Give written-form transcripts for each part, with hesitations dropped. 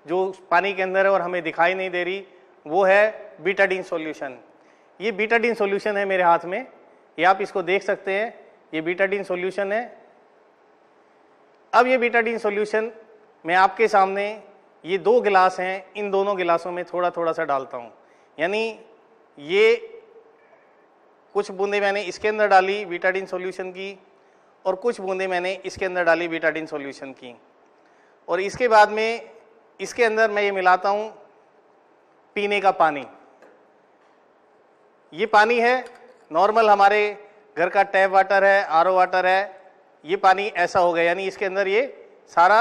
जो पानी के अंदर है और हमें दिखाई नहीं दे रही, वो है बीटाडीन सॉल्यूशन। ये बीटाडीन सॉल्यूशन है मेरे हाथ में, ये आप इसको देख सकते हैं, ये बीटाडीन सॉल्यूशन है। अब ये बीटाडीन सॉल्यूशन मैं आपके सामने, ये 2 गिलास हैं, इन दोनों गिलासों में थोड़ा थोड़ा सा डालता हूँ। यानी ये कुछ बूंदे मैंने इसके अंदर डाली बीटाडीन सॉल्यूशन की, और कुछ बूंदे मैंने इसके अंदर डाली बीटाडीन सॉल्यूशन की, और इसके बाद में इसके अंदर मैं ये मिलाता हूँ पीने का पानी। ये पानी है नॉर्मल, हमारे घर का टैप वाटर है, आरओ वाटर है, ये पानी ऐसा हो गया, यानी इसके अंदर ये सारा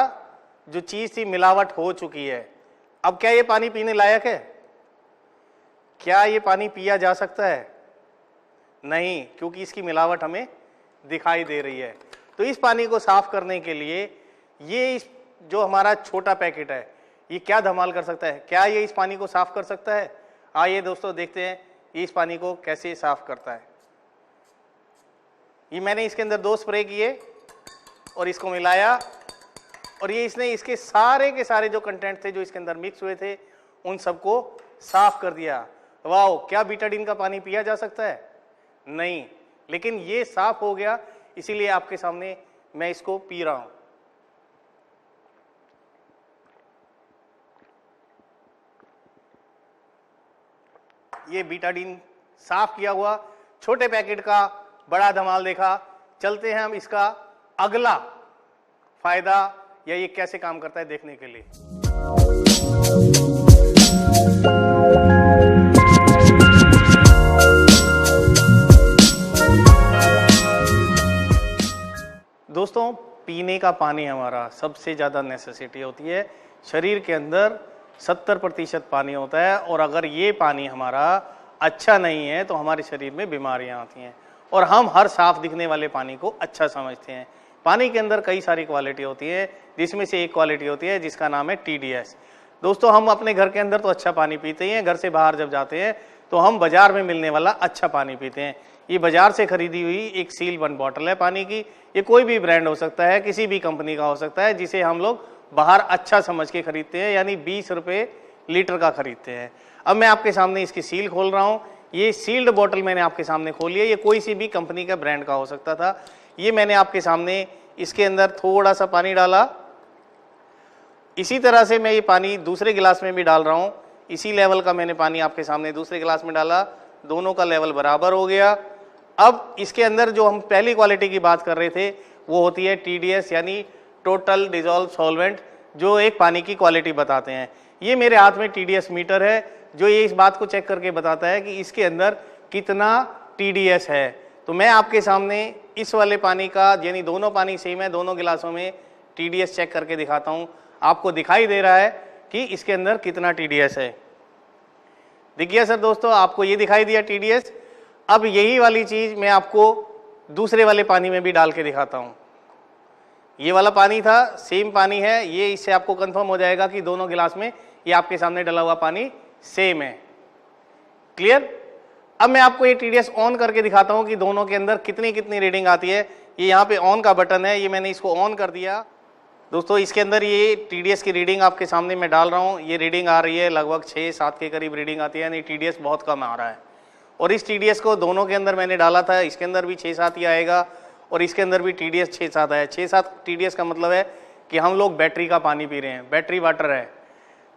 जो चीज़ थी मिलावट हो चुकी है। अब क्या ये पानी पीने लायक है? क्या ये पानी पिया जा सकता है? नहीं, क्योंकि इसकी मिलावट हमें दिखाई दे रही है। तो इस पानी को साफ करने के लिए ये इस जो हमारा छोटा पैकेट है, ये क्या धमाल कर सकता है? क्या ये इस पानी को साफ कर सकता है? आइए दोस्तों देखते हैं ये इस पानी को कैसे साफ करता है। ये मैंने इसके अंदर 2 स्प्रे किए और इसको मिलाया, और ये इसने इसके सारे के सारे जो कंटेंट थे जो इसके अंदर मिक्स हुए थे उन सबको साफ कर दिया। वाओ, क्या बीटाडीन का पानी पिया जा सकता है? नहीं, लेकिन ये साफ हो गया, इसीलिए आपके सामने मैं इसको पी रहा हूं। ये बीटाडीन साफ किया हुआ छोटे पैकेट का बड़ा धमाल देखा। चलते हैं हम इसका अगला फायदा या ये कैसे काम करता है देखने के लिए। दोस्तों, पीने का पानी हमारा सबसे ज़्यादा नेसेसिटी होती है। शरीर के अंदर 70% पानी होता है, और अगर ये पानी हमारा अच्छा नहीं है तो हमारे शरीर में बीमारियां आती हैं, और हम हर साफ दिखने वाले पानी को अच्छा समझते हैं। पानी के अंदर कई सारी क्वालिटी होती है, जिसमें से एक क्वालिटी होती है जिसका नाम है TDS। दोस्तों, हम अपने घर के अंदर तो अच्छा पानी पीते ही हैं, घर से बाहर जब जाते हैं तो हम बाजार में मिलने वाला अच्छा पानी पीते हैं। ये बाजार से खरीदी हुई एक सील बंद बॉटल है पानी की। ये कोई भी ब्रांड हो सकता है, किसी भी कंपनी का हो सकता है, जिसे हम लोग बाहर अच्छा समझ के खरीदते हैं, यानी 20 रुपये लीटर का खरीदते हैं। अब मैं आपके सामने इसकी सील खोल रहा हूँ। ये सील्ड बॉटल मैंने आपके सामने खोली है, ये कोई सी भी कंपनी का ब्रांड का हो सकता था। ये मैंने आपके सामने इसके अंदर थोड़ा सा पानी डाला, इसी तरह से मैं ये पानी दूसरे गिलास में भी डाल रहा हूँ। इसी लेवल का मैंने पानी आपके सामने दूसरे गिलास में डाला, दोनों का लेवल बराबर हो गया। अब इसके अंदर जो हम पहली क्वालिटी की बात कर रहे थे वो होती है TDS, यानी टोटल डिजॉल्व सॉल्वेंट, जो एक पानी की क्वालिटी बताते हैं। ये मेरे हाथ में TDS मीटर है, जो ये इस बात को चेक करके बताता है कि इसके अंदर कितना TDS है। तो मैं आपके सामने इस वाले पानी का, यानी दोनों पानी सेम है, दोनों गिलासों में TDS चेक करके दिखाता हूँ। आपको दिखाई दे रहा है कि इसके अंदर कितना TDS है। दिख गया सर? दोस्तों, आपको ये दिखाई दिया TDS। अब यही वाली चीज़ मैं आपको दूसरे वाले पानी में भी डाल के दिखाता हूँ। ये वाला पानी था, सेम पानी है ये, इससे आपको कंफर्म हो जाएगा कि दोनों गिलास में ये आपके सामने डला हुआ पानी सेम है। क्लियर? अब मैं आपको ये TDS ऑन करके दिखाता हूँ कि दोनों के अंदर कितनी कितनी रीडिंग आती है। ये यहाँ पे ऑन का बटन है, ये मैंने इसको ऑन कर दिया। दोस्तों, इसके अंदर ये TDS की रीडिंग आपके सामने मैं डाल रहा हूँ। ये रीडिंग आ रही है लगभग 6-7 के करीब रीडिंग आती है, यानी TDS बहुत कम आ रहा है। और इस TDS को दोनों के अंदर मैंने डाला था, इसके अंदर भी 6-7 ही आएगा और इसके अंदर भी TDS 6-7 है। 6-7 TDS का मतलब है कि हम लोग बैटरी का पानी पी रहे हैं, बैटरी वाटर है।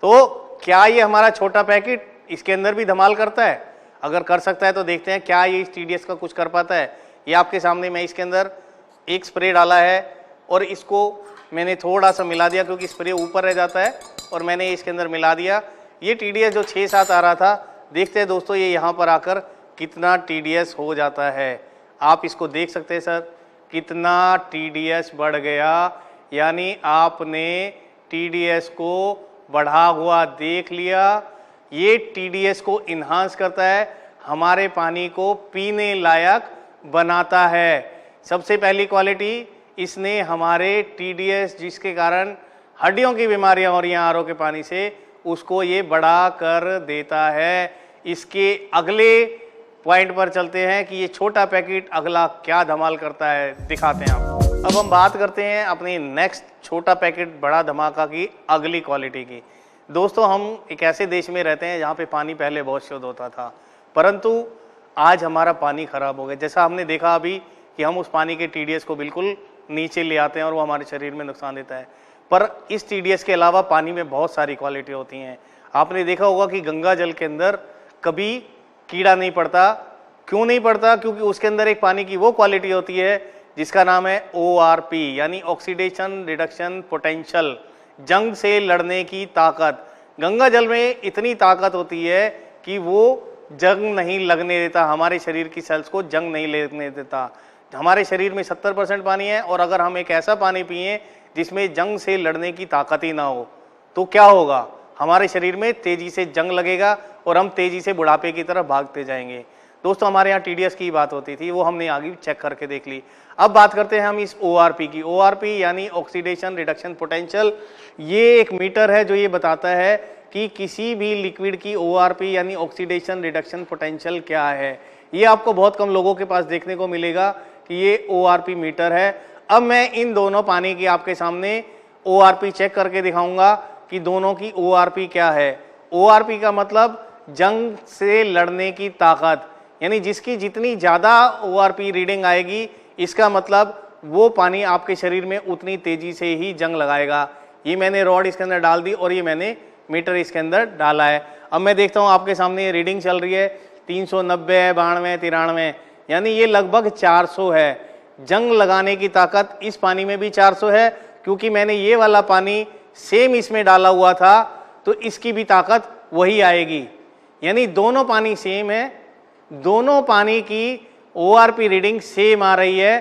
तो क्या ये हमारा छोटा पैकेट इसके अंदर भी धमाल करता है? अगर कर सकता है तो देखते हैं क्या ये इस TDS का कुछ कर पाता है। ये आपके सामने मैं इसके अंदर एक स्प्रे डाला है और इसको मैंने थोड़ा सा मिला दिया, क्योंकि स्प्रे ऊपर रह जाता है, और मैंने इसके अंदर मिला दिया। ये TDS जो 6-7 आ रहा था, देखते हैं दोस्तों ये यहाँ पर आकर कितना TDS हो जाता है। आप इसको देख सकते हैं सर, कितना TDS बढ़ गया, यानी आपने TDS को बढ़ा हुआ देख लिया। ये TDS को इन्हांस करता है, हमारे पानी को पीने लायक बनाता है। सबसे पहली क्वालिटी, इसने हमारे TDS जिसके कारण हड्डियों की बीमारियां हो रही हैं RO के पानी से, उसको ये बढ़ा कर देता है। इसके अगले पॉइंट पर चलते हैं कि ये छोटा पैकेट अगला क्या धमाल करता है, दिखाते हैं आपको। अब हम बात करते हैं अपनी नेक्स्ट छोटा पैकेट बड़ा धमाका की अगली क्वालिटी की। दोस्तों हम एक ऐसे देश में रहते हैं जहाँ पे पानी पहले बहुत शुद्ध होता था, परंतु आज हमारा पानी खराब हो गया। जैसा हमने देखा अभी कि हम उस पानी के टीडीएस को बिल्कुल नीचे ले आते हैं और वो हमारे शरीर में नुकसान देता है। पर इस टीडीएस के अलावा पानी में बहुत सारी क्वालिटी होती हैं। आपने देखा होगा कि गंगा जल के अंदर कभी कीड़ा नहीं पड़ता। क्यों नहीं पड़ता? क्योंकि उसके अंदर एक पानी की वो क्वालिटी होती है जिसका नाम है ORP, यानी ऑक्सीडेशन रिडक्शन पोटेंशियल, जंग से लड़ने की ताकत। गंगा जल में इतनी ताकत होती है कि वो जंग नहीं लगने देता, हमारे शरीर की सेल्स को जंग नहीं लगने देता। हमारे शरीर में 70% पानी है और अगर हम एक ऐसा पानी पिए जिसमें जंग से लड़ने की ताकत ही ना हो तो क्या होगा? हमारे शरीर में तेजी से जंग लगेगा और हम तेजी से बुढ़ापे की तरफ भागते जाएंगे। दोस्तों हमारे यहाँ टीडीएस की बात होती थी, वो हमने आगे चेक करके देख ली। अब बात करते हैं हम इस ORP की। ORP यानी ऑक्सीडेशन रिडक्शन पोटेंशियल, ये एक मीटर है जो ये बताता है कि किसी भी लिक्विड की ORP यानी ऑक्सीडेशन रिडक्शन पोटेंशियल क्या है। ये आपको बहुत कम लोगों के पास देखने को मिलेगा कि ये ORP मीटर है। अब मैं इन दोनों पानी की आपके सामने ORP चेक करके दिखाऊंगा कि दोनों की ORP क्या है। ORP का मतलब जंग से लड़ने की ताकत, यानी जिसकी जितनी ज़्यादा ORP रीडिंग आएगी इसका मतलब वो पानी आपके शरीर में उतनी तेजी से ही जंग लगाएगा। ये मैंने रॉड इसके अंदर डाल दी और ये मैंने मीटर इसके अंदर डाला है। अब मैं देखता हूँ आपके सामने ये रीडिंग चल रही है 390, 92, 93, यानी ये लगभग 400 है। जंग लगाने की ताकत इस पानी में भी 400 है, क्योंकि मैंने ये वाला पानी सेम इसमें डाला हुआ था तो इसकी भी ताकत वही आएगी। यानी दोनों पानी सेम है, दोनों पानी की ORP रीडिंग सेम आ रही है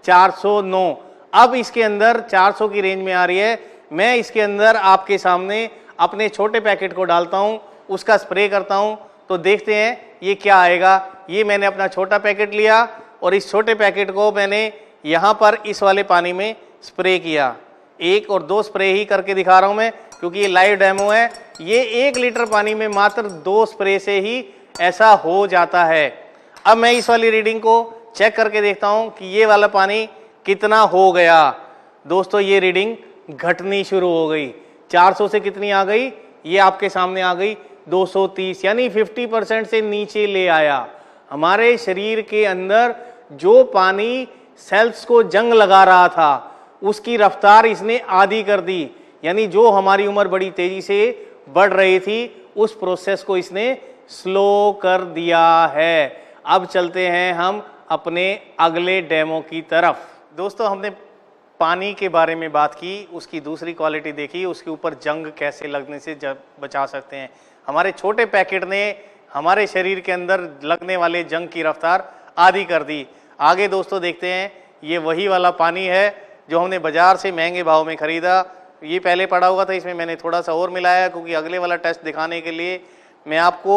409। अब इसके अंदर 400 की रेंज में आ रही है। मैं इसके अंदर आपके सामने अपने छोटे पैकेट को डालता हूं, उसका स्प्रे करता हूं तो देखते हैं ये क्या आएगा। ये मैंने अपना छोटा पैकेट लिया और इस छोटे पैकेट को मैंने यहाँ पर इस वाले पानी में स्प्रे किया। 1 और 2 स्प्रे ही करके दिखा रहा हूं मैं, क्योंकि ये लाइव डेमो है। ये 1 लीटर पानी में मात्र 2 स्प्रे से ही ऐसा हो जाता है। अब मैं इस वाली रीडिंग को चेक करके देखता हूं कि ये वाला पानी कितना हो गया। दोस्तों ये रीडिंग घटनी शुरू हो गई। 400 से कितनी आ गई? ये आपके सामने आ गई 230, यानी 50% से नीचे ले आया। हमारे शरीर के अंदर जो पानी सेल्स को जंग लगा रहा था उसकी रफ्तार इसने आधी कर दी, यानी जो हमारी उम्र बड़ी तेजी से बढ़ रही थी उस प्रोसेस को इसने स्लो कर दिया है। अब चलते हैं हम अपने अगले डेमो की तरफ। दोस्तों हमने पानी के बारे में बात की, उसकी दूसरी क्वालिटी देखी, उसके ऊपर जंग कैसे लगने से बचा सकते हैं। हमारे छोटे पैकेट ने हमारे शरीर के अंदर लगने वाले जंग की रफ्तार आधी कर दी। आगे दोस्तों देखते हैं, ये वही वाला पानी है जो हमने बाजार से महंगे भाव में खरीदा। ये पहले पड़ा हुआ था, इसमें मैंने थोड़ा सा और मिलाया क्योंकि अगले वाला टेस्ट दिखाने के लिए मैं आपको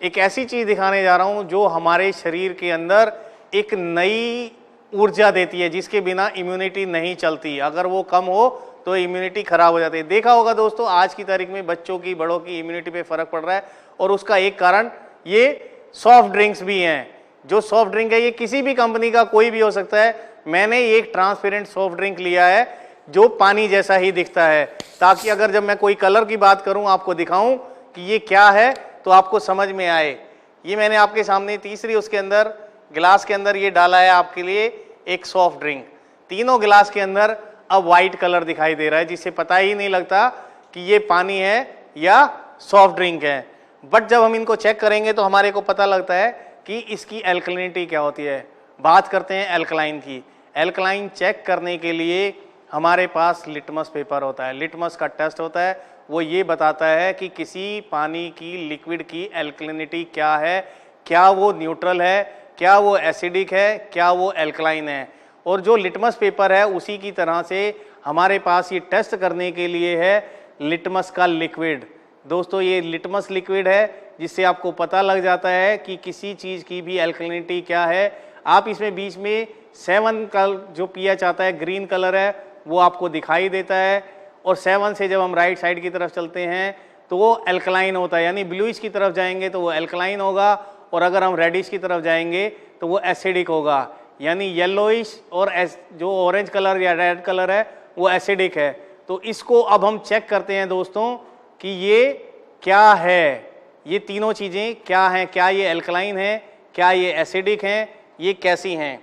एक ऐसी चीज़ दिखाने जा रहा हूँ जो हमारे शरीर के अंदर एक नई ऊर्जा देती है, जिसके बिना इम्यूनिटी नहीं चलती। अगर वो कम हो तो इम्यूनिटी खराब हो जाती है। देखा होगा दोस्तों आज की तारीख में बच्चों की बड़ों की इम्यूनिटी पे फर्क पड़ रहा है और उसका एक कारण ये सॉफ्ट ड्रिंक्स भी हैं। जो सॉफ्ट ड्रिंक है ये किसी भी कंपनी का कोई भी हो सकता है। मैंने एक ट्रांसपेरेंट सॉफ्ट ड्रिंक लिया है जो पानी जैसा ही दिखता है, ताकि अगर जब मैं कोई कलर की बात करूं आपको दिखाऊं कि ये क्या है तो आपको समझ में आए। ये मैंने आपके सामने तीसरी उसके अंदर गिलास के अंदर ये डाला है आपके लिए एक सॉफ्ट ड्रिंक। तीनों गिलास के अंदर अब वाइट कलर दिखाई दे रहा है, जिससे पता ही नहीं लगता कि ये पानी है या सॉफ्ट ड्रिंक है। बट जब हम इनको चेक करेंगे तो हमारे को पता लगता है कि इसकी एल्कलिनिटी क्या होती है। बात करते हैं एल्कलाइन की। एल्कलाइन चेक करने के लिए हमारे पास लिटमस पेपर होता है। लिटमस का टेस्ट होता है, वो ये बताता है कि किसी पानी की लिक्विड की एल्कलिनिटी क्या है, क्या वो न्यूट्रल है, क्या वो एसिडिक है, क्या वो एल्कलाइन है। और जो लिटमस पेपर है उसी की तरह से हमारे पास ये टेस्ट करने के लिए है लिटमस का लिक्विड। दोस्तों ये लिटमस लिक्विड है जिससे आपको पता लग जाता है कि किसी चीज़ की भी एल्कलिनिटी क्या है। आप इसमें बीच में 7 का जो पीएच आता है, ग्रीन कलर है, वो आपको दिखाई देता है। और 7 से जब हम राइट साइड की तरफ चलते हैं तो वो एल्कलाइन होता है, यानी ब्लूइश की तरफ जाएंगे तो वो एल्कलाइन होगा और अगर हम रेडिश की तरफ जाएंगे तो वो एसिडिक होगा। यानी येलोइश और जो ऑरेंज कलर या रेड कलर है वो एसिडिक है। तो इसको अब हम चेक करते हैं दोस्तों कि ये क्या है, ये तीनों चीज़ें क्या हैं, क्या ये एल्कलाइन है, क्या ये एसिडिक हैं, ये कैसी हैं।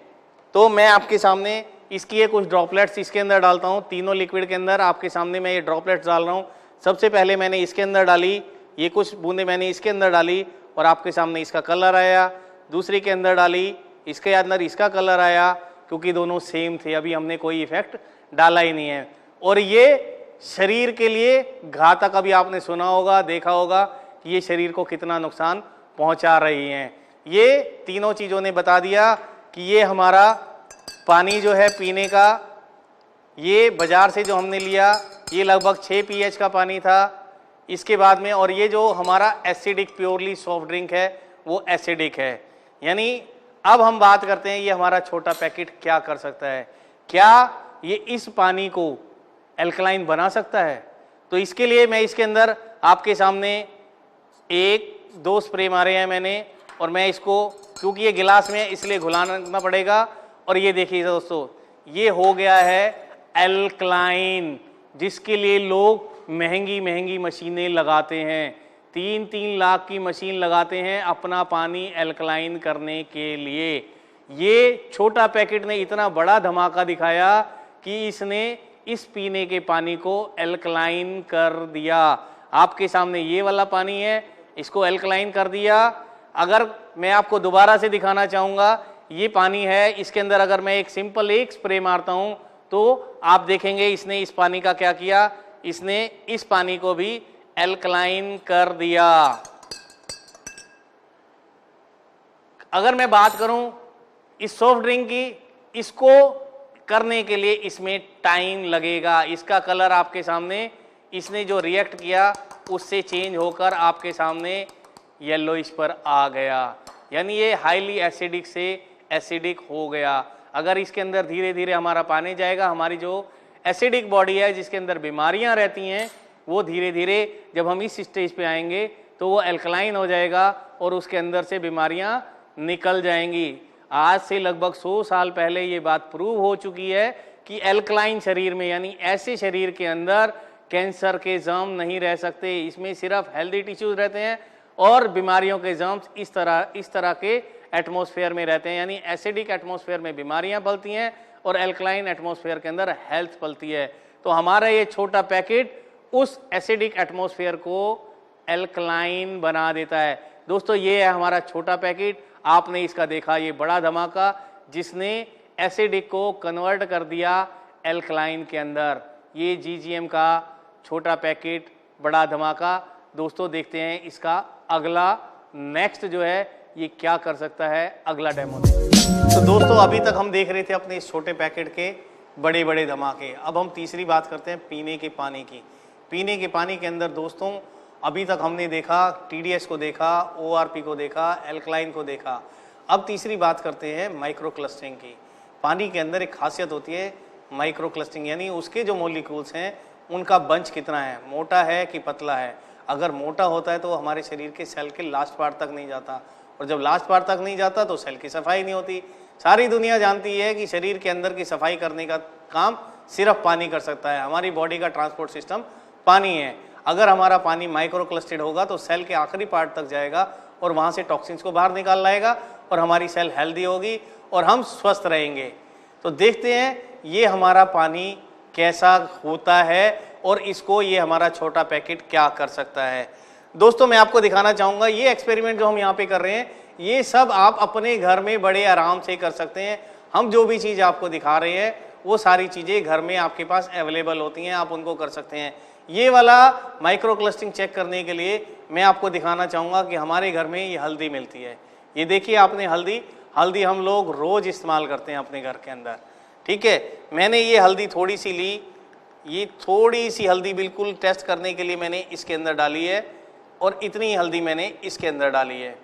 तो मैं आपके सामने इसकी ये कुछ ड्रॉपलेट्स इसके अंदर डालता हूँ। तीनों लिक्विड के अंदर आपके सामने मैं ये ड्रॉपलेट्स डाल रहा हूँ। सबसे पहले मैंने इसके अंदर डाली, ये कुछ बूंदे मैंने इसके अंदर डाली और आपके सामने इसका कलर आया। दूसरी के अंदर डाली, इसके अंदर इसका कलर आया, क्योंकि दोनों सेम थे, अभी हमने कोई इफेक्ट डाला ही नहीं है। और ये शरीर के लिए घातक, अभी आपने सुना होगा, देखा होगा कि ये शरीर को कितना नुकसान पहुंचा रही हैं। ये तीनों चीज़ों ने बता दिया कि ये हमारा पानी जो है पीने का, ये बाजार से जो हमने लिया ये लगभग 6 pH का पानी था। इसके बाद में और ये जो हमारा एसिडिक प्योरली सॉफ्ट ड्रिंक है वो एसिडिक है। यानी अब हम बात करते हैं ये हमारा छोटा पैकेट क्या कर सकता है, क्या ये इस पानी को एल्कलाइन बना सकता है। तो इसके लिए मैं इसके अंदर आपके सामने 1-2 स्प्रे मारे हैं मैंने, और मैं इसको, क्योंकि ये गिलास में है इसलिए घुलाना पड़ेगा। और ये देखिए दोस्तों, ये हो गया है एल्कलाइन, जिसके लिए लोग महंगी महंगी मशीनें लगाते हैं। 3-3 लाख की मशीन लगाते हैं अपना पानी एल्कलाइन करने के लिए। ये छोटा पैकेट ने इतना बड़ा धमाका दिखाया कि इसने इस पीने के पानी को एल्कलाइन कर दिया। आपके सामने ये वाला पानी है, इसको एल्कलाइन कर दिया। अगर मैं आपको दोबारा से दिखाना चाहूँगा, ये पानी है, इसके अंदर अगर मैं एक सिंपल एक स्प्रे मारता हूँ तो आप देखेंगे इसने इस पानी का क्या किया, इसने इस पानी को भी एल्कलाइन कर दिया। अगर मैं बात करूं इस सॉफ्ट ड्रिंक की, इसको करने के लिए इसमें टाइम लगेगा। इसका कलर आपके सामने, इसने जो रिएक्ट किया उससे चेंज होकर आपके सामने येलोइश पर आ गया, यानी ये हाईली एसिडिक से एसिडिक हो गया। अगर इसके अंदर धीरे धीरे हमारा पानी जाएगा, हमारी जो एसिडिक बॉडी है जिसके अंदर बीमारियां रहती हैं, वो धीरे धीरे जब हम इस स्टेज पे आएंगे तो वो एल्कलाइन हो जाएगा और उसके अंदर से बीमारियां निकल जाएंगी। आज से लगभग 100 साल पहले ये बात प्रूव हो चुकी है कि एल्कलाइन शरीर में, यानी ऐसे शरीर के अंदर कैंसर के जर्म नहीं रह सकते। इसमें सिर्फ हेल्दी टिश्यूज रहते हैं और बीमारियों के जर्म्स इस तरह के एटमॉस्फेयर में रहते हैं। यानी एसिडिक एटमॉस्फेयर में बीमारियां पलती हैं और एल्कलाइन एटमॉस्फेयर के अंदर हेल्थ पलती है। तो हमारा ये छोटा पैकेट उस एसिडिक एटमॉस्फेयर को एल्कलाइन बना देता है। दोस्तों, ये है हमारा छोटा पैकेट। आपने इसका देखा ये बड़ा धमाका, जिसने एसिडिक को कन्वर्ट कर दिया एल्कलाइन के अंदर। ये GGM का छोटा पैकेट, बड़ा धमाका। दोस्तों, देखते हैं इसका अगला नेक्स्ट जो है ये क्या कर सकता है, अगला डेमो देखते। तो दोस्तों, अभी तक हम देख रहे थे अपने इस छोटे पैकेट के बड़े बड़े धमाके। अब हम तीसरी बात करते हैं पीने के पानी की। पीने के पानी के अंदर दोस्तों, अभी तक हमने देखा TDS को देखा, ORP को देखा, एल्कलाइन को देखा। अब तीसरी बात करते हैं माइक्रो क्लस्टरिंग की। पानी के अंदर एक खासियत होती है माइक्रो क्लस्टरिंग, यानी उसके जो मॉलिक्यूल्स हैं उनका बंच कितना है, मोटा है कि पतला है। अगर मोटा होता है तो हमारे शरीर के सेल के लास्ट पार्ट तक नहीं जाता, और जब लास्ट पार्ट तक नहीं जाता तो सेल की सफाई नहीं होती। सारी दुनिया जानती है कि शरीर के अंदर की सफाई करने का काम सिर्फ पानी कर सकता है। हमारी बॉडी का ट्रांसपोर्ट सिस्टम पानी है। अगर हमारा पानी माइक्रो क्लस्टर्ड होगा तो सेल के आखिरी पार्ट तक जाएगा और वहाँ से टॉक्सिन्स को बाहर निकाल लाएगा और हमारी सेल हेल्दी होगी और हम स्वस्थ रहेंगे। तो देखते हैं ये हमारा पानी कैसा होता है और इसको ये हमारा छोटा पैकेट क्या कर सकता है। दोस्तों, मैं आपको दिखाना चाहूँगा ये एक्सपेरिमेंट जो हम यहाँ पे कर रहे हैं, ये सब आप अपने घर में बड़े आराम से कर सकते हैं। हम जो भी चीज़ आपको दिखा रहे हैं वो सारी चीज़ें घर में आपके पास अवेलेबल होती हैं, आप उनको कर सकते हैं। ये वाला माइक्रो क्लस्टरिंग चेक करने के लिए मैं आपको दिखाना चाहूँगा कि हमारे घर में ये हल्दी मिलती है। ये देखिए आपने हल्दी हम लोग रोज़ इस्तेमाल करते हैं अपने घर के अंदर, ठीक है। मैंने ये हल्दी थोड़ी सी ली, ये थोड़ी सी हल्दी बिल्कुल टेस्ट करने के लिए मैंने इसके अंदर डाली है और इतनी हल्दी मैंने इसके अंदर डाली है,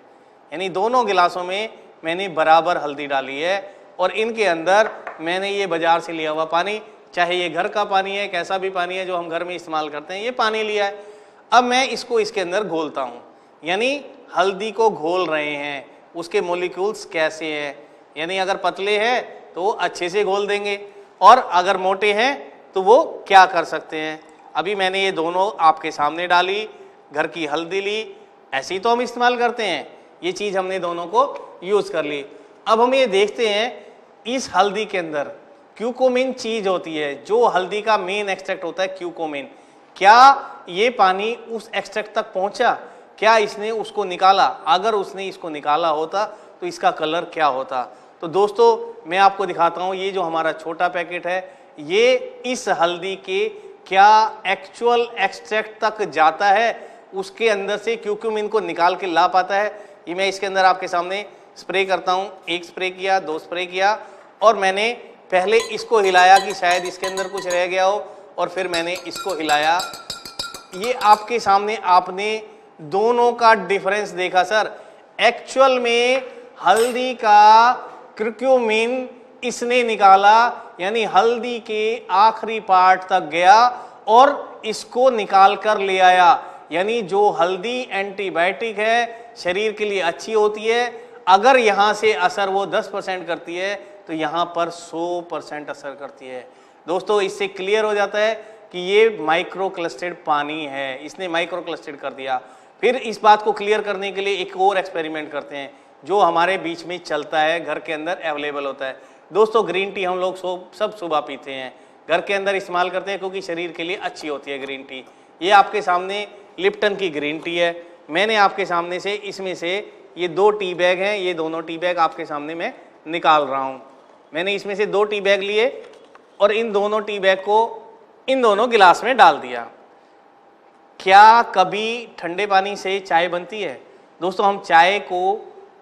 यानी दोनों गिलासों में मैंने बराबर हल्दी डाली है। और इनके अंदर मैंने ये बाजार से लिया हुआ पानी, चाहे ये घर का पानी है, कैसा भी पानी है जो हम घर में इस्तेमाल करते हैं, ये पानी लिया है। अब मैं इसको इसके अंदर घोलता हूँ, यानी हल्दी को घोल रहे हैं, उसके मॉलिक्यूल्स कैसे हैं, यानी अगर पतले हैं तो अच्छे से घोल देंगे और अगर मोटे हैं तो वो क्या कर सकते हैं। अभी मैंने ये दोनों आपके सामने डाली, घर की हल्दी ली, ऐसे ही तो हम इस्तेमाल करते हैं। ये चीज़ हमने दोनों को यूज़ कर ली। अब हम ये देखते हैं इस हल्दी के अंदर क्यूकोमिन चीज़ होती है, जो हल्दी का मेन एक्सट्रैक्ट होता है क्यूकोमिन। क्या ये पानी उस एक्सट्रैक्ट तक पहुंचा? क्या इसने उसको निकाला? अगर उसने इसको निकाला होता तो इसका कलर क्या होता? तो दोस्तों मैं आपको दिखाता हूँ, ये जो हमारा छोटा पैकेट है, ये इस हल्दी के क्या एक्चुअल एक्सट्रैक्ट तक जाता है, उसके अंदर से क्यूक्यूमिन को निकाल के ला पाता है। ये मैं इसके अंदर आपके सामने स्प्रे करता हूँ। एक स्प्रे किया, दो स्प्रे किया, और मैंने पहले इसको हिलाया कि शायद इसके अंदर कुछ रह गया हो, और फिर मैंने इसको हिलाया। ये आपके सामने आपने दोनों का डिफरेंस देखा सर। एक्चुअल में हल्दी का क्यूक्यूमिन इसने निकाला, यानी हल्दी के आखिरी पार्ट तक गया और इसको निकाल कर ले आया। यानी जो हल्दी एंटीबायोटिक है, शरीर के लिए अच्छी होती है, अगर यहाँ से असर वो 10% करती है तो यहाँ पर 100% असर करती है। दोस्तों इससे क्लियर हो जाता है कि ये माइक्रो क्लस्टर्ड पानी है, इसने माइक्रो क्लस्टर्ड कर दिया। फिर इस बात को क्लियर करने के लिए एक और एक्सपेरिमेंट करते हैं जो हमारे बीच में चलता है, घर के अंदर अवेलेबल होता है। दोस्तों ग्रीन टी हम लोग सब सुबह पीते हैं, घर के अंदर इस्तेमाल करते हैं क्योंकि शरीर के लिए अच्छी होती है ग्रीन टी। ये आपके सामने लिप्टन की ग्रीन टी है। मैंने आपके सामने से इसमें से ये 2 टी बैग हैं, ये दोनों टी बैग आपके सामने मैं निकाल रहा हूँ। मैंने इसमें से 2 टी बैग लिए और इन दोनों टी बैग को इन दोनों गिलास में डाल दिया। क्या कभी ठंडे पानी से चाय बनती है? दोस्तों हम चाय को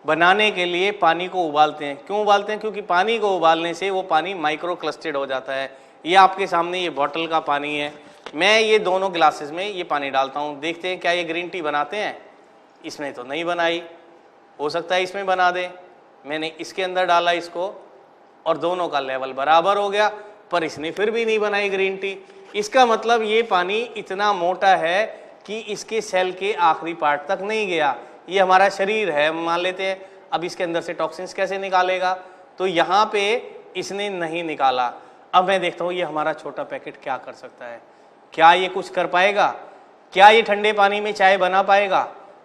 बनाने के लिए पानी को उबालते हैं। क्यों उबालते हैं? क्योंकि पानी को उबालने से वो पानी माइक्रो क्लस्टर्ड हो जाता है। ये आपके सामने ये बॉटल का पानी है, मैं ये दोनों ग्लासेस में ये पानी डालता हूँ। देखते हैं क्या ये ग्रीन टी बनाते हैं। इसमें तो नहीं बनाई, हो सकता है इसमें बना दे। मैंने इसके अंदर डाला इसको और दोनों का लेवल बराबर हो गया, पर इसने फिर भी नहीं बनाई ग्रीन टी। इसका मतलब ये पानी इतना मोटा है कि इसके सेल के आखिरी पार्ट तक नहीं गया। ये हमारा शरीर है, मान लेते हैं। अब इसके अंदर से टॉक्सिन्स कैसे निकालेगा? तो यहाँ पे इसने नहीं निकाला। अब मैं देखता हूँ ये हमारा छोटा पैकेट क्या कर सकता है। क्या ये कुछ कर पाएगा? क्या ये ठंडे पानी में चाय बना पाएगा?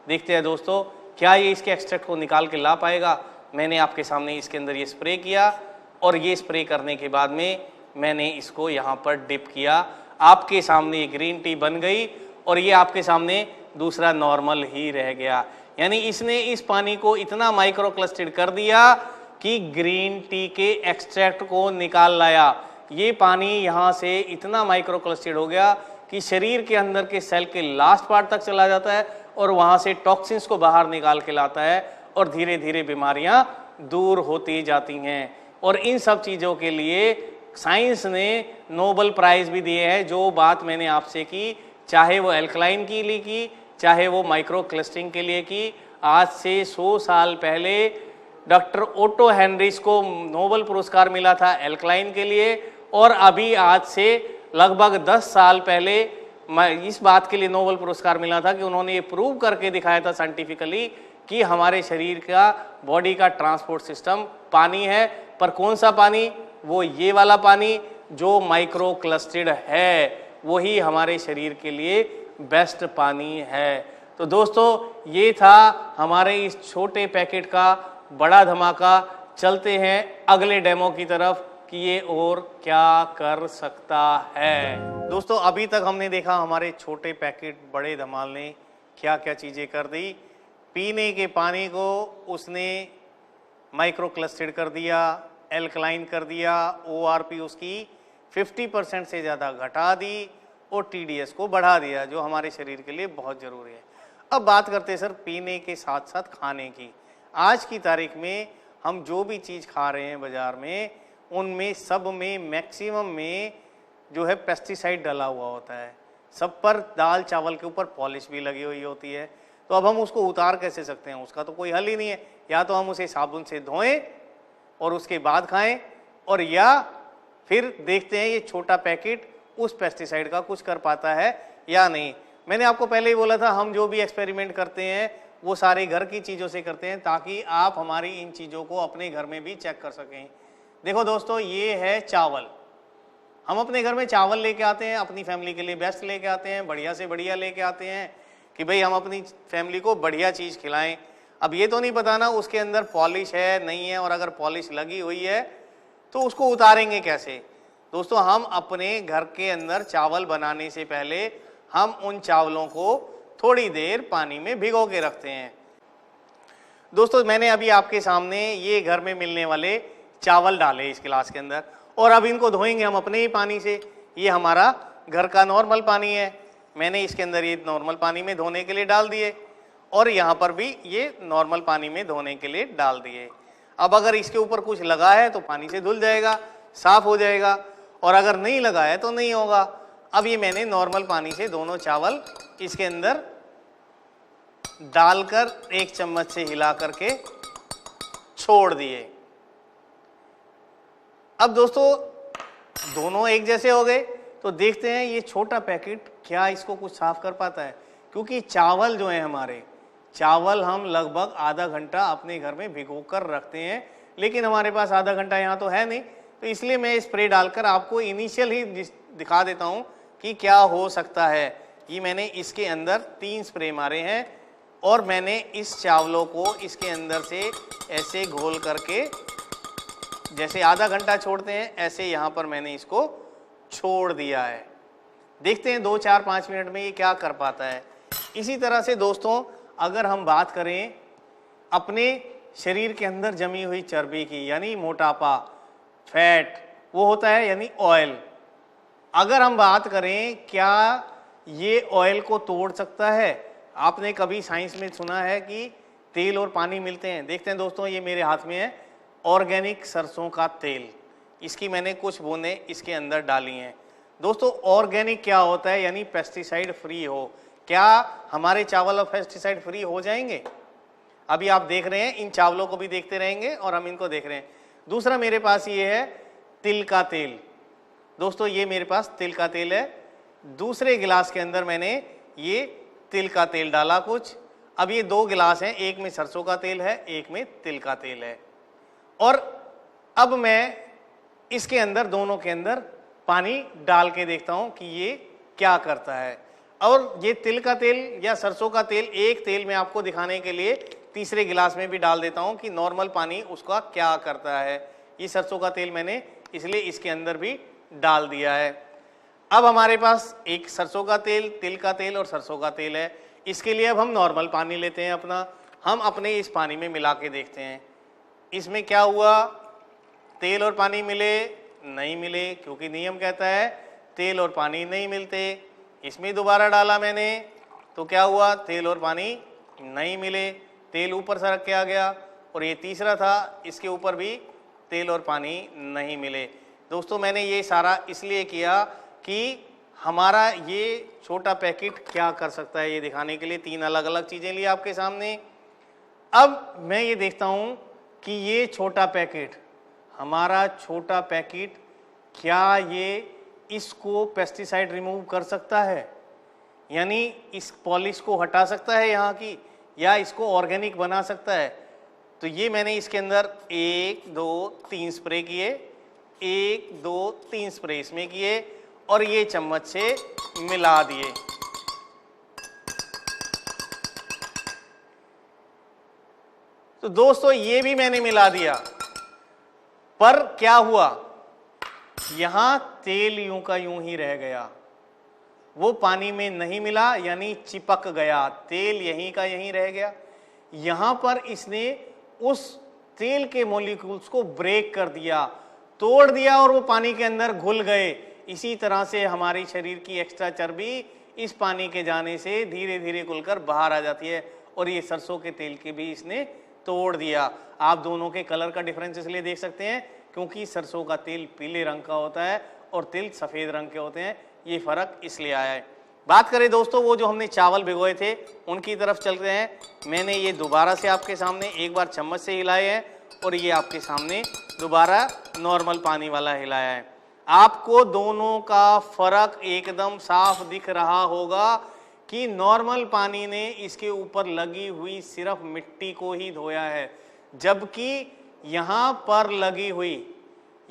देखते हैं दोस्तों, क्या ये इसके एक्सट्रैक्ट को निकाल के ला पाएगा? मैंने आपके सामने इसके अंदर ये स्प्रे किया और ये स्प्रे करने के बाद में मैंने इसको यहाँ पर डिप किया। आपके सामने ये ग्रीन टी बन गई और ये आपके सामने दूसरा नॉर्मल ही रह गया। यानी इसने इस पानी को इतना माइक्रो क्लस्टर्ड कर दिया कि ग्रीन टी के एक्सट्रैक्ट को निकाल लाया। ये पानी यहाँ से इतना माइक्रो क्लस्टर्ड हो गया कि शरीर के अंदर के सेल के लास्ट पार्ट तक चला जाता है और वहाँ से टॉक्सिन्स को बाहर निकाल के लाता है और धीरे धीरे बीमारियाँ दूर होती जाती हैं। और इन सब चीज़ों के लिए साइंस ने नोबेल प्राइज़ भी दिए हैं। जो बात मैंने आपसे की, चाहे वो एल्कलाइन के लिए की, चाहे वो माइक्रो क्लस्टरिंग के लिए की। आज से 100 साल पहले डॉक्टर ओटो हेनरिच को नोबेल पुरस्कार मिला था एल्कलाइन के लिए, और अभी आज से लगभग 10 साल पहले इस बात के लिए नोबेल पुरस्कार मिला था कि उन्होंने ये प्रूव करके दिखाया था साइंटिफिकली कि हमारे शरीर का, बॉडी का ट्रांसपोर्ट सिस्टम पानी है। पर कौन सा पानी? वो ये वाला पानी जो माइक्रो क्लस्टर्ड है, वही हमारे शरीर के लिए बेस्ट पानी है। तो दोस्तों ये था हमारे इस छोटे पैकेट का बड़ा धमाका। चलते हैं अगले डेमो की तरफ कि ये और क्या कर सकता है। दोस्तों अभी तक हमने देखा हमारे छोटे पैकेट बड़े धमाल ने क्या क्या चीज़ें कर दी। पीने के पानी को उसने माइक्रो क्लस्टर्ड कर दिया, एल्कलाइन कर दिया, ORP उसकी 50% से ज़्यादा घटा दी और TDS को बढ़ा दिया, जो हमारे शरीर के लिए बहुत ज़रूरी है। अब बात करते हैं सर पीने के साथ साथ खाने की। आज की तारीख में हम जो भी चीज़ खा रहे हैं बाज़ार में, उनमें सब में मैक्सिमम में जो है पेस्टिसाइड डला हुआ होता है। सब पर दाल चावल के ऊपर पॉलिश भी लगी हुई होती है। तो अब हम उसको उतार कैसे सकते हैं? उसका तो कोई हल ही नहीं है। या तो हम उसे साबुन से धोएं और उसके बाद खाएं, और या फिर देखते हैं ये छोटा पैकेट उस पेस्टिसाइड का कुछ कर पाता है या नहीं। मैंने आपको पहले ही बोला था हम जो भी एक्सपेरिमेंट करते हैं वो सारे घर की चीज़ों से करते हैं ताकि आप हमारी इन चीज़ों को अपने घर में भी चेक कर सकें। देखो दोस्तों, ये है चावल, हम अपने घर में चावल लेके आते हैं, अपनी फैमिली के लिए बेस्ट लेके आते हैं, बढ़िया से बढ़िया लेके आते हैं कि भाई हम अपनी फैमिली को बढ़िया चीज़ खिलाएं। अब ये तो नहीं पता ना उसके अंदर पॉलिश है नहीं है, और अगर पॉलिश लगी हुई है तो उसको उतारेंगे कैसे। दोस्तों, हम अपने घर के अंदर चावल बनाने से पहले हम उन चावलों को थोड़ी देर पानी में भिगो के रखते हैं। दोस्तों, मैंने अभी आपके सामने ये घर में मिलने वाले चावल डाले इस गिलास के अंदर, और अब इनको धोएंगे हम अपने ही पानी से। ये हमारा घर का नॉर्मल पानी है, मैंने इसके अंदर ये नॉर्मल पानी में धोने के लिए डाल दिए, और यहाँ पर भी ये नॉर्मल पानी में धोने के लिए डाल दिए। अब अगर इसके ऊपर कुछ लगा है तो पानी से धुल जाएगा, साफ हो जाएगा, और अगर नहीं लगा है तो नहीं होगा। अब ये मैंने नॉर्मल पानी से दोनों चावल इसके अंदर डालकर 1 चम्मच से हिला करके छोड़ दिए। अब दोस्तों, दोनों एक जैसे हो गए, तो देखते हैं ये छोटा पैकेट क्या इसको कुछ साफ कर पाता है। क्योंकि चावल जो है हमारे, चावल हम लगभग आधा घंटा अपने घर में भिगो कर रखते हैं, लेकिन हमारे पास आधा घंटा यहाँ तो है नहीं, तो इसलिए मैं स्प्रे डालकर आपको इनिशियल ही दिखा देता हूँ कि क्या हो सकता है। ये मैंने इसके अंदर 3 स्प्रे मारे हैं, और मैंने इस चावलों को इसके अंदर से ऐसे घोल करके, जैसे आधा घंटा छोड़ते हैं ऐसे यहाँ पर मैंने इसको छोड़ दिया है। देखते हैं 2, 4, 5 मिनट में ये क्या कर पाता है। इसी तरह से दोस्तों, अगर हम बात करें अपने शरीर के अंदर जमी हुई चर्बी की, यानी मोटापा, फैट, वो होता है यानी ऑयल। अगर हम बात करें क्या ये ऑयल को तोड़ सकता है। आपने कभी साइंस में सुना है कि तेल और पानी मिलते हैं। देखते हैं दोस्तों, ये मेरे हाथ में है ऑर्गेनिक सरसों का तेल, इसकी मैंने कुछ बूंदें इसके अंदर डाली हैं। दोस्तों, ऑर्गेनिक क्या होता है, यानी पेस्टिसाइड फ्री हो। क्या हमारे चावल और पेस्टिसाइड फ्री हो जाएंगे? अभी आप देख रहे हैं, इन चावलों को भी देखते रहेंगे और हम इनको देख रहे हैं। दूसरा मेरे पास ये है तिल का तेल। दोस्तों, ये मेरे पास तिल का तेल है। दूसरे गिलास के अंदर मैंने ये तिल का तेल डाला कुछ। अब ये 2 गिलास हैं, एक में सरसों का तेल है, एक में तिल का तेल है। और अब मैं इसके अंदर, दोनों के अंदर पानी डाल के देखता हूं कि ये क्या करता है। और ये तिल का तेल या सरसों का तेल, एक तेल में आपको दिखाने के लिए तीसरे गिलास में भी डाल देता हूं कि नॉर्मल पानी उसका क्या करता है। ये सरसों का तेल मैंने इसलिए इसके अंदर भी डाल दिया है। अब हमारे पास एक सरसों का तेल, तिल का तेल और सरसों का तेल है। इसके लिए अब हम नॉर्मल पानी लेते हैं अपना, हम अपने इस पानी में मिला के देखते हैं इसमें क्या हुआ। तेल और पानी मिले? नहीं मिले, क्योंकि नियम कहता है तेल और पानी नहीं मिलते। इसमें दोबारा डाला मैंने तो क्या हुआ, तेल और पानी नहीं मिले, तेल ऊपर सरक के आ गया। और ये तीसरा था, इसके ऊपर भी तेल और पानी नहीं मिले। दोस्तों, मैंने ये सारा इसलिए किया कि हमारा ये छोटा पैकेट क्या कर सकता है, ये दिखाने के लिए 3 अलग अलग चीज़ें ली आपके सामने। अब मैं ये देखता हूँ कि ये छोटा पैकेट, हमारा छोटा पैकेट, क्या ये इसको पेस्टिसाइड रिमूव कर सकता है, यानी इस पॉलिश को हटा सकता है यहाँ की, या इसको ऑर्गेनिक बना सकता है। तो ये मैंने इसके अंदर 1, 2, 3 स्प्रे किए, 1, 2, 3 स्प्रे इसमें किए, और ये चम्मच से मिला दिए। तो दोस्तों, ये भी मैंने मिला दिया, पर क्या हुआ, यहां तेल यूं का यूं ही रह गया, वो पानी में नहीं मिला, यानी चिपक गया, तेल यहीं का यहीं रह गया। यहां पर इसने उस तेल के मॉलिक्यूल्स को ब्रेक कर दिया, तोड़ दिया, और वो पानी के अंदर घुल गए। इसी तरह से हमारी शरीर की एक्स्ट्रा चर्बी इस पानी के जाने से धीरे धीरे घुलकर बाहर आ जाती है, और ये सरसों के तेल के भी इसने तोड़ दिया। आप दोनों के कलर का डिफरेंस इसलिए देख सकते हैं क्योंकि सरसों का तेल पीले रंग का होता है और तिल सफ़ेद रंग के होते हैं, ये फ़र्क इसलिए आया है। बात करें दोस्तों, वो जो हमने चावल भिगोए थे उनकी तरफ चलते हैं। मैंने ये दोबारा से आपके सामने एक बार चम्मच से हिलाए हैं, और ये आपके सामने दोबारा नॉर्मल पानी वाला हिलाया है। आपको दोनों का फ़र्क एकदम साफ दिख रहा होगा कि नॉर्मल पानी ने इसके ऊपर लगी हुई सिर्फ मिट्टी को ही धोया है, जबकि यहाँ पर लगी हुई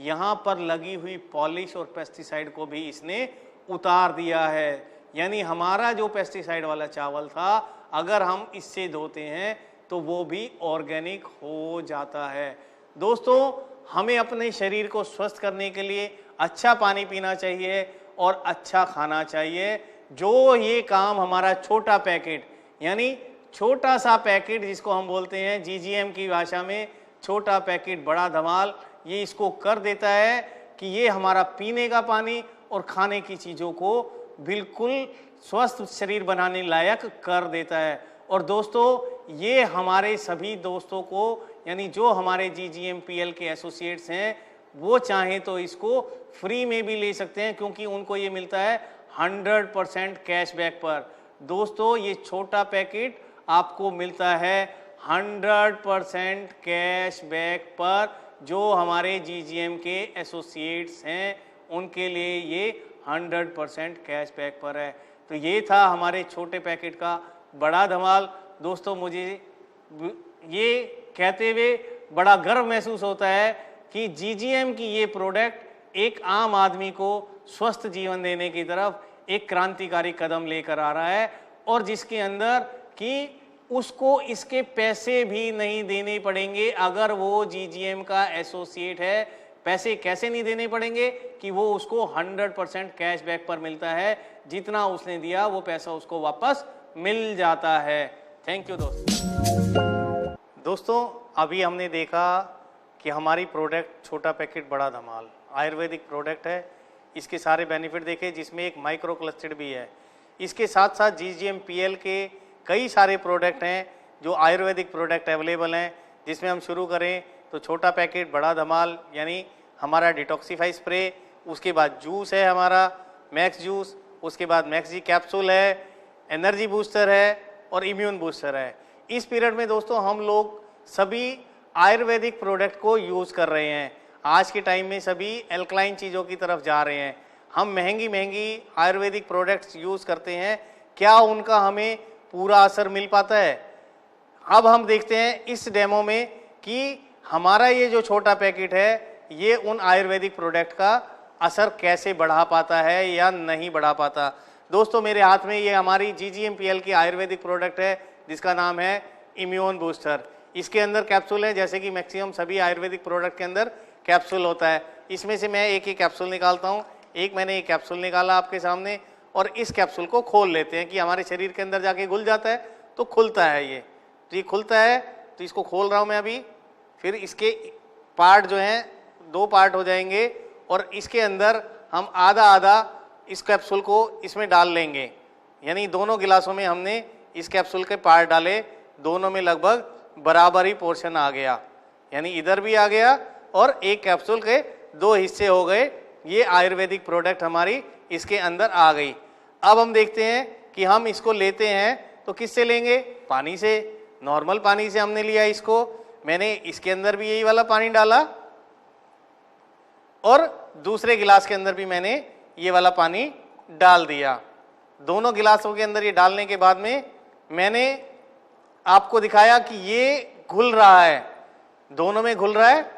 यहाँ पर लगी हुई पॉलिश और पेस्टिसाइड को भी इसने उतार दिया है। यानी हमारा जो पेस्टिसाइड वाला चावल था, अगर हम इससे धोते हैं तो वो भी ऑर्गेनिक हो जाता है। दोस्तों, हमें अपने शरीर को स्वस्थ करने के लिए अच्छा पानी पीना चाहिए और अच्छा खाना चाहिए। जो ये काम हमारा छोटा पैकेट, यानी छोटा सा पैकेट जिसको हम बोलते हैं जीजीएम की भाषा में छोटा पैकेट बड़ा धमाल, ये इसको कर देता है कि ये हमारा पीने का पानी और खाने की चीज़ों को बिल्कुल स्वस्थ शरीर बनाने लायक कर देता है। और दोस्तों, ये हमारे सभी दोस्तों को, यानी जो हमारे जीजीएमपीएल के एसोसिएट्स हैं, वो चाहें तो इसको फ्री में भी ले सकते हैं, क्योंकि उनको ये मिलता है 100% कैशबैक पर। दोस्तों, ये छोटा पैकेट आपको मिलता है 100% कैशबैक पर। जो हमारे जीजीएम के एसोसिएट्स हैं उनके लिए ये 100% कैशबैक पर है। तो ये था हमारे छोटे पैकेट का बड़ा धमाल। दोस्तों, मुझे ये कहते हुए बड़ा गर्व महसूस होता है कि जीजीएम की ये प्रोडक्ट एक आम आदमी को स्वस्थ जीवन देने की तरफ एक क्रांतिकारी कदम लेकर आ रहा है, और जिसके अंदर कि उसको इसके पैसे भी नहीं देने पड़ेंगे अगर वो जीजीएम का एसोसिएट है। पैसे कैसे नहीं देने पड़ेंगे कि वो उसको 100% कैशबैक पर मिलता है। जितना उसने दिया वो पैसा उसको वापस मिल जाता है। थैंक यू दोस्तों, अभी हमने देखा कि हमारी प्रोडक्ट छोटा पैकेट बड़ा धमाल आयुर्वेदिक प्रोडक्ट है। इसके सारे बेनिफिट देखे, जिसमें एक माइक्रो क्लस्टर्ड भी है। इसके साथ साथ जीजीएमपीएल के कई सारे प्रोडक्ट हैं जो आयुर्वेदिक प्रोडक्ट अवेलेबल हैं, जिसमें हम शुरू करें तो छोटा पैकेट बड़ा धमाल, यानी हमारा डिटॉक्सीफाई स्प्रे, उसके बाद जूस है हमारा मैक्स जूस, उसके बाद मैक्स जी कैप्सूल है, एनर्जी बूस्टर है और इम्यून बूस्टर है। इस पीरियड में दोस्तों हम लोग सभी आयुर्वेदिक प्रोडक्ट को यूज़ कर रहे हैं। आज के टाइम में सभी एल्कलाइन चीज़ों की तरफ जा रहे हैं। हम महंगी महंगी आयुर्वेदिक प्रोडक्ट्स यूज़ करते हैं, क्या उनका हमें पूरा असर मिल पाता है? अब हम देखते हैं इस डेमो में कि हमारा ये जो छोटा पैकेट है ये उन आयुर्वेदिक प्रोडक्ट का असर कैसे बढ़ा पाता है या नहीं बढ़ा पाता। दोस्तों, मेरे हाथ में ये हमारी जीजीएमपीएल की आयुर्वेदिक प्रोडक्ट है जिसका नाम है इम्यून बूस्टर। इसके अंदर कैप्सूल है, जैसे कि मैक्सिमम सभी आयुर्वेदिक प्रोडक्ट के अंदर कैप्सूल होता है। इसमें से मैं एक ही कैप्सूल निकालता हूँ। एक मैंने एक कैप्सूल निकाला आपके सामने, और इस कैप्सूल को खोल लेते हैं कि हमारे शरीर के अंदर जाके घुल जाता है तो खुलता है ये। तो ये खुलता है, तो इसको खोल रहा हूँ मैं अभी। फिर इसके पार्ट जो हैं 2 पार्ट हो जाएंगे, और इसके अंदर हम आधा आधा इस कैप्सूल को इसमें डाल लेंगे। यानी दोनों गिलासों में हमने इस कैप्सूल के पार्ट डाले, दोनों में लगभग बराबर ही पोर्शन आ गया, यानी इधर भी आ गया और एक कैप्सूल के 2 हिस्से हो गए। ये आयुर्वेदिक प्रोडक्ट हमारी इसके अंदर आ गई। अब हम देखते हैं कि हम इसको लेते हैं तो किससे लेंगे? पानी से, नॉर्मल पानी से हमने लिया इसको। मैंने इसके अंदर भी यही वाला पानी डाला और दूसरे गिलास के अंदर भी मैंने ये वाला पानी डाल दिया। दोनों गिलासों के अंदर ये डालने के बाद में मैंने आपको दिखाया कि ये घुल रहा है, दोनों में घुल रहा है,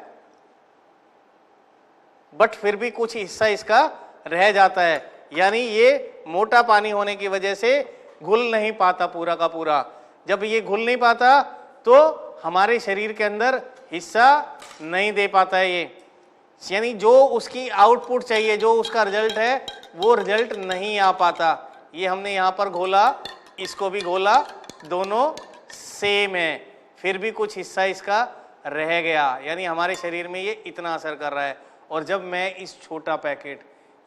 बट फिर भी कुछ हिस्सा इसका रह जाता है। यानी ये मोटा पानी होने की वजह से घुल नहीं पाता पूरा का पूरा। जब ये घुल नहीं पाता तो हमारे शरीर के अंदर हिस्सा नहीं दे पाता है ये, यानी जो उसकी आउटपुट चाहिए, जो उसका रिजल्ट है, वो रिजल्ट नहीं आ पाता। ये हमने यहाँ पर घोला, इसको भी घोला, दोनों सेम है, फिर भी कुछ हिस्सा इसका रह गया, यानी हमारे शरीर में ये इतना असर कर रहा है। और जब मैं इस छोटा पैकेट,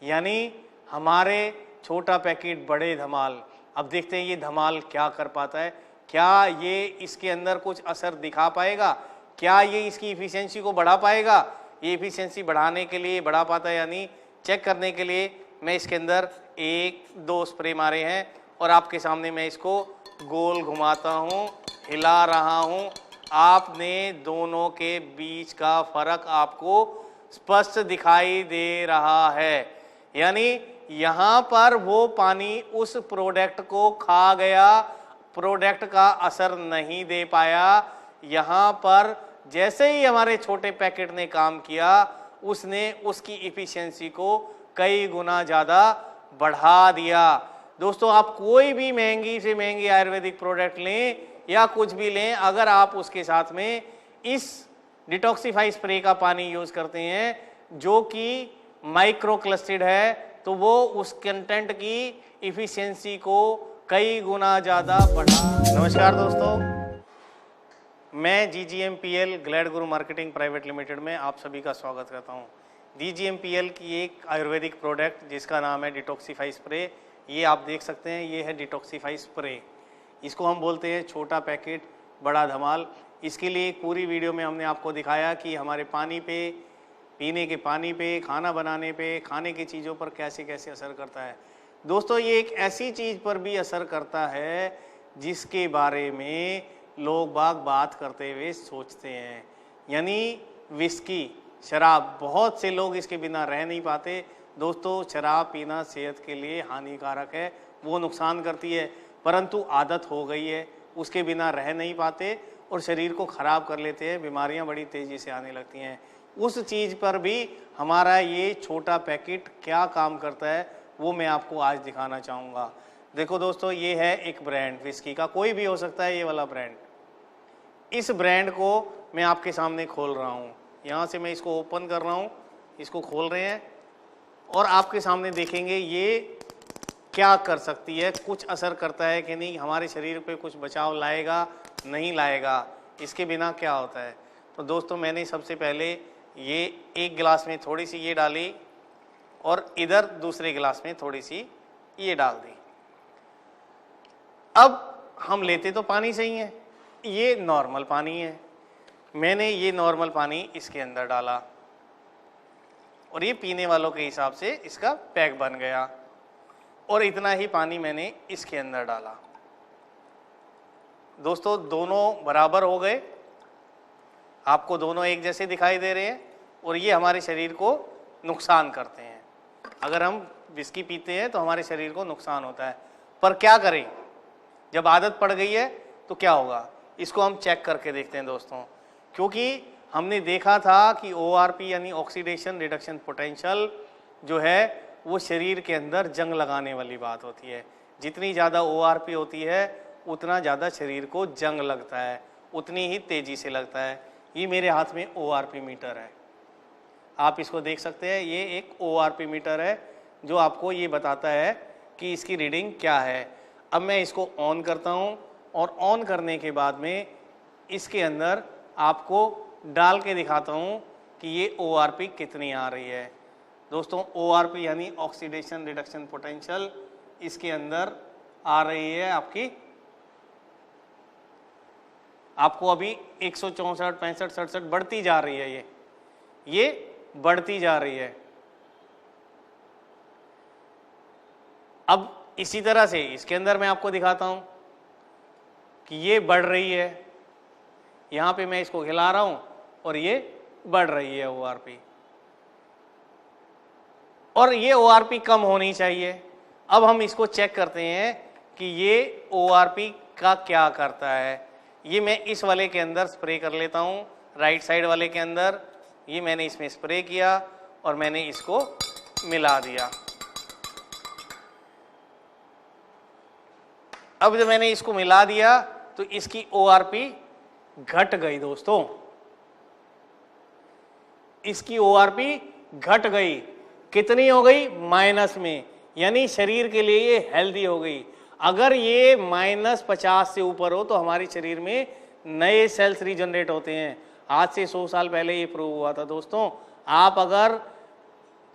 यानी हमारे छोटा पैकेट बड़े धमाल, अब देखते हैं ये धमाल क्या कर पाता है। क्या ये इसके अंदर कुछ असर दिखा पाएगा? क्या ये इसकी इफिशियंसी को बढ़ा पाएगा? ये इफिशियंसी बढ़ाने के लिए बढ़ा पाता है, यानी चेक करने के लिए मैं इसके अंदर 1-2 स्प्रे मारे हैं और आपके सामने मैं इसको गोल घुमाता हूँ, हिला रहा हूँ। आपने दोनों के बीच का फर्क आपको स्पष्ट दिखाई दे रहा है, यानी यहाँ पर वो पानी उस प्रोडक्ट को खा गया, प्रोडक्ट का असर नहीं दे पाया। यहाँ पर जैसे ही हमारे छोटे पैकेट ने काम किया, उसने उसकी इफिशियंसी को कई गुना ज़्यादा बढ़ा दिया। दोस्तों, आप कोई भी महंगी से महंगी आयुर्वेदिक प्रोडक्ट लें या कुछ भी लें, अगर आप उसके साथ में इस डिटॉक्सिफाई स्प्रे का पानी यूज़ करते हैं जो कि माइक्रोक्लस्टिड है, तो वो उस कंटेंट की इफिशियंसी को कई गुना ज़्यादा बढ़ा। नमस्कार दोस्तों, मैं GGMPL ग्लैड गुरु मार्केटिंग प्राइवेट लिमिटेड में आप सभी का स्वागत करता हूं। GGMPL की एक आयुर्वेदिक प्रोडक्ट जिसका नाम है डिटॉक्सिफाई स्प्रे, ये आप देख सकते हैं, ये है डिटॉक्सिफाई स्प्रे। इसको हम बोलते हैं छोटा पैकेट बड़ा धमाल। इसके लिए एक पूरी वीडियो में हमने आपको दिखाया कि हमारे पानी पे, पीने के पानी पे, खाना बनाने पे, खाने की चीज़ों पर कैसे कैसे असर करता है। दोस्तों, ये एक ऐसी चीज़ पर भी असर करता है जिसके बारे में लोग बात करते हुए सोचते हैं, यानी विस्की, शराब। बहुत से लोग इसके बिना रह नहीं पाते। दोस्तों, शराब पीना सेहत के लिए हानिकारक है, वो नुकसान करती है, परंतु आदत हो गई है, उसके बिना रह नहीं पाते और शरीर को ख़राब कर लेते हैं, बीमारियां बड़ी तेज़ी से आने लगती हैं। उस चीज़ पर भी हमारा ये छोटा पैकेट क्या काम करता है वो मैं आपको आज दिखाना चाहूँगा। देखो दोस्तों, ये है एक ब्रांड विस्की का, कोई भी हो सकता है ये वाला ब्रांड। इस ब्रांड को मैं आपके सामने खोल रहा हूँ, यहाँ से मैं इसको ओपन कर रहा हूँ, इसको खोल रहे हैं और आपके सामने देखेंगे ये क्या कर सकती है, कुछ असर करता है कि नहीं, हमारे शरीर पे कुछ बचाव लाएगा नहीं लाएगा, इसके बिना क्या होता है। तो दोस्तों, मैंने सबसे पहले ये एक गिलास में थोड़ी सी ये डाली और इधर दूसरे गिलास में थोड़ी सी ये डाल दी। अब हम लेते तो पानी सही है, ये नॉर्मल पानी है, मैंने ये नॉर्मल पानी इसके अंदर डाला और ये पीने वालों के हिसाब से इसका पैक बन गया और इतना ही पानी मैंने इसके अंदर डाला। दोस्तों, दोनों बराबर हो गए, आपको दोनों एक जैसे दिखाई दे रहे हैं और ये हमारे शरीर को नुकसान करते हैं। अगर हम विस्की पीते हैं तो हमारे शरीर को नुकसान होता है, पर क्या करें, जब आदत पड़ गई है तो क्या होगा, इसको हम चेक करके देखते हैं दोस्तों। क्योंकि हमने देखा था कि ORP यानी ऑक्सीडेशन रिडक्शन पोटेंशियल जो है वो शरीर के अंदर जंग लगाने वाली बात होती है। जितनी ज़्यादा ORP होती है उतना ज़्यादा शरीर को जंग लगता है, उतनी ही तेज़ी से लगता है। ये मेरे हाथ में ORP मीटर है, आप इसको देख सकते हैं, ये एक ORP मीटर है जो आपको ये बताता है कि इसकी रीडिंग क्या है। अब मैं इसको ऑन करता हूँ और ऑन करने के बाद में इसके अंदर आपको डाल के दिखाता हूँ कि ये ORP कितनी आ रही है। दोस्तों, ORP यानी ऑक्सीडेशन रिडक्शन पोटेंशियल इसके अंदर आ रही है आपको अभी 164, 65, 67 बढ़ती जा रही है, ये बढ़ती जा रही है। अब इसी तरह से इसके अंदर मैं आपको दिखाता हूं कि ये बढ़ रही है, यहां पे मैं इसको हिला रहा हूं और ये बढ़ रही है ORP, और ये ORP कम होनी चाहिए। अब हम इसको चेक करते हैं कि ये ORP का क्या करता है। ये मैं इस वाले के अंदर स्प्रे कर लेता हूं, राइट साइड वाले के अंदर ये मैंने इसमें स्प्रे किया और मैंने इसको मिला दिया। अब जब मैंने इसको मिला दिया तो इसकी ORP घट गई। दोस्तों, इसकी ORP घट गई, कितनी हो गई, माइनस में, यानी शरीर के लिए ये हेल्दी हो गई। अगर ये -50 से ऊपर हो तो हमारे शरीर में नए सेल्स रीजनरेट होते हैं। आज से 100 साल पहले ये प्रूव हुआ था। दोस्तों, आप अगर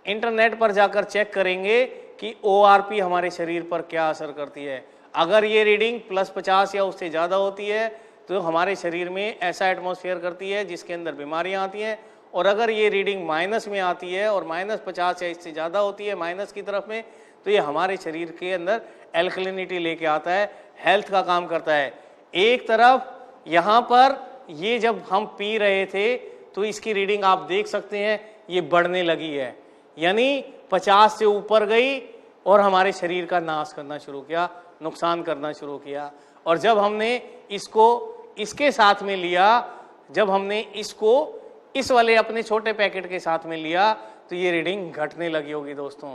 इंटरनेट पर जाकर चेक करेंगे कि ORP हमारे शरीर पर क्या असर करती है, अगर ये रीडिंग +50 या उससे ज़्यादा होती है तो हमारे शरीर में ऐसा एटमॉस्फेयर करती है जिसके अंदर बीमारियां आती हैं, और अगर ये रीडिंग माइनस में आती है और -50 या इससे ज़्यादा होती है माइनस की तरफ में, तो ये हमारे शरीर के अंदर एल्कलिनिटी लेके आता है, हेल्थ का काम करता है। एक तरफ यहाँ पर ये जब हम पी रहे थे तो इसकी रीडिंग आप देख सकते हैं, ये बढ़ने लगी है, यानी 50 से ऊपर गई और हमारे शरीर का नाश करना शुरू किया, नुकसान करना शुरू किया। और जब हमने इसको इसके साथ में लिया, जब हमने इसको इस वाले अपने छोटे पैकेट के साथ में लिया तो ये रीडिंग घटने लगी होगी दोस्तों।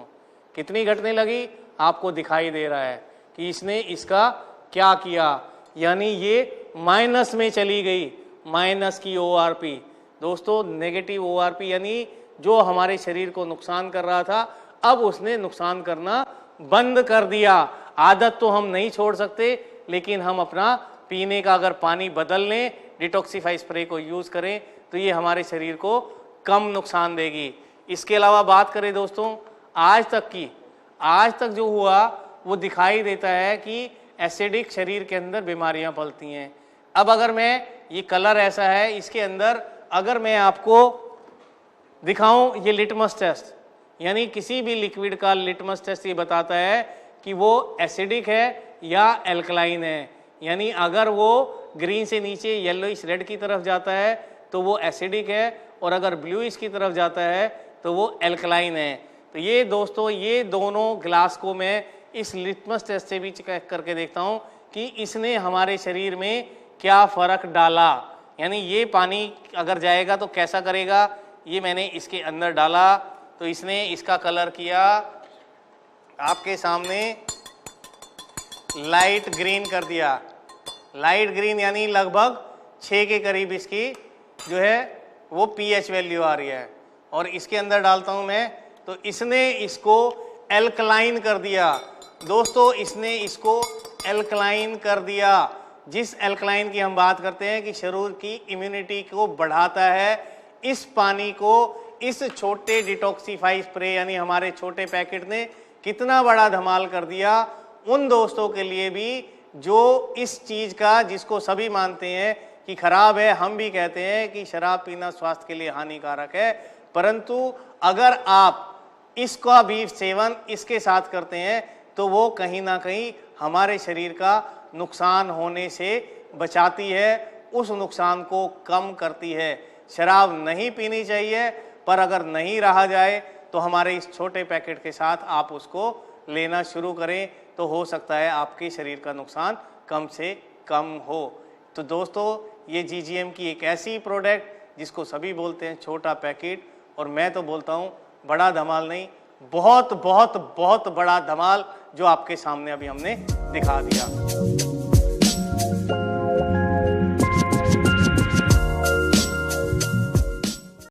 कितनी घटने लगी आपको दिखाई दे रहा है कि इसने इसका क्या किया, यानी ये माइनस में चली गई, माइनस की ORP। दोस्तों नेगेटिव ORP यानी जो हमारे शरीर को नुकसान कर रहा था अब उसने नुकसान करना बंद कर दिया। आदत तो हम नहीं छोड़ सकते, लेकिन हम अपना पीने का अगर पानी बदल लें, डिटॉक्सिफाई स्प्रे को यूज करें तो ये हमारे शरीर को कम नुकसान देगी। इसके अलावा बात करें दोस्तों आज तक जो हुआ वो दिखाई देता है कि एसिडिक शरीर के अंदर बीमारियां पलती हैं। अब अगर मैं ये कलर ऐसा है, इसके अंदर अगर मैं आपको दिखाऊं ये लिटमस टेस्ट, यानी किसी भी लिक्विड का लिटमस टेस्ट ये बताता है कि वो एसिडिक है या एल्कलाइन है। यानी अगर वो ग्रीन से नीचे येलोइश रेड की तरफ जाता है तो वो एसिडिक है, और अगर ब्लूइश की तरफ जाता है तो वो एल्कलाइन है। तो ये दोस्तों ये दोनों ग्लास को मैं इस लिटमस टेस्ट से भी चेक करके देखता हूँ कि इसने हमारे शरीर में क्या फ़र्क डाला। यानी ये पानी अगर जाएगा तो कैसा करेगा, ये मैंने इसके अंदर डाला तो इसने इसका कलर किया आपके सामने लाइट ग्रीन कर दिया। लाइट ग्रीन यानी लगभग 6 के करीब इसकी जो है वो pH वैल्यू आ रही है। और इसके अंदर डालता हूं मैं तो इसने इसको एल्कलाइन कर दिया। दोस्तों इसने इसको एल्कलाइन कर दिया। जिस एल्कलाइन की हम बात करते हैं कि शरीर की इम्यूनिटी को बढ़ाता है, इस पानी को इस छोटे डिटॉक्सिफाई स्प्रे यानी हमारे छोटे पैकेट ने कितना बड़ा धमाल कर दिया उन दोस्तों के लिए भी जो इस चीज का, जिसको सभी मानते हैं कि खराब है। हम भी कहते हैं कि शराब पीना स्वास्थ्य के लिए हानिकारक है, परंतु अगर आप इसका भी सेवन इसके साथ करते हैं तो वो कहीं ना कहीं हमारे शरीर का नुकसान होने से बचाती है, उस नुकसान को कम करती है। शराब नहीं पीनी चाहिए, पर अगर नहीं रहा जाए तो हमारे इस छोटे पैकेट के साथ आप उसको लेना शुरू करें तो हो सकता है आपके शरीर का नुकसान कम से कम हो। तो दोस्तों ये GGM की एक ऐसी प्रोडक्ट जिसको सभी बोलते हैं छोटा पैकेट, और मैं तो बोलता हूँ बड़ा धमाल नहीं, बहुत बहुत बहुत बड़ा धमाल जो आपके सामने अभी हमने दिखा दिया।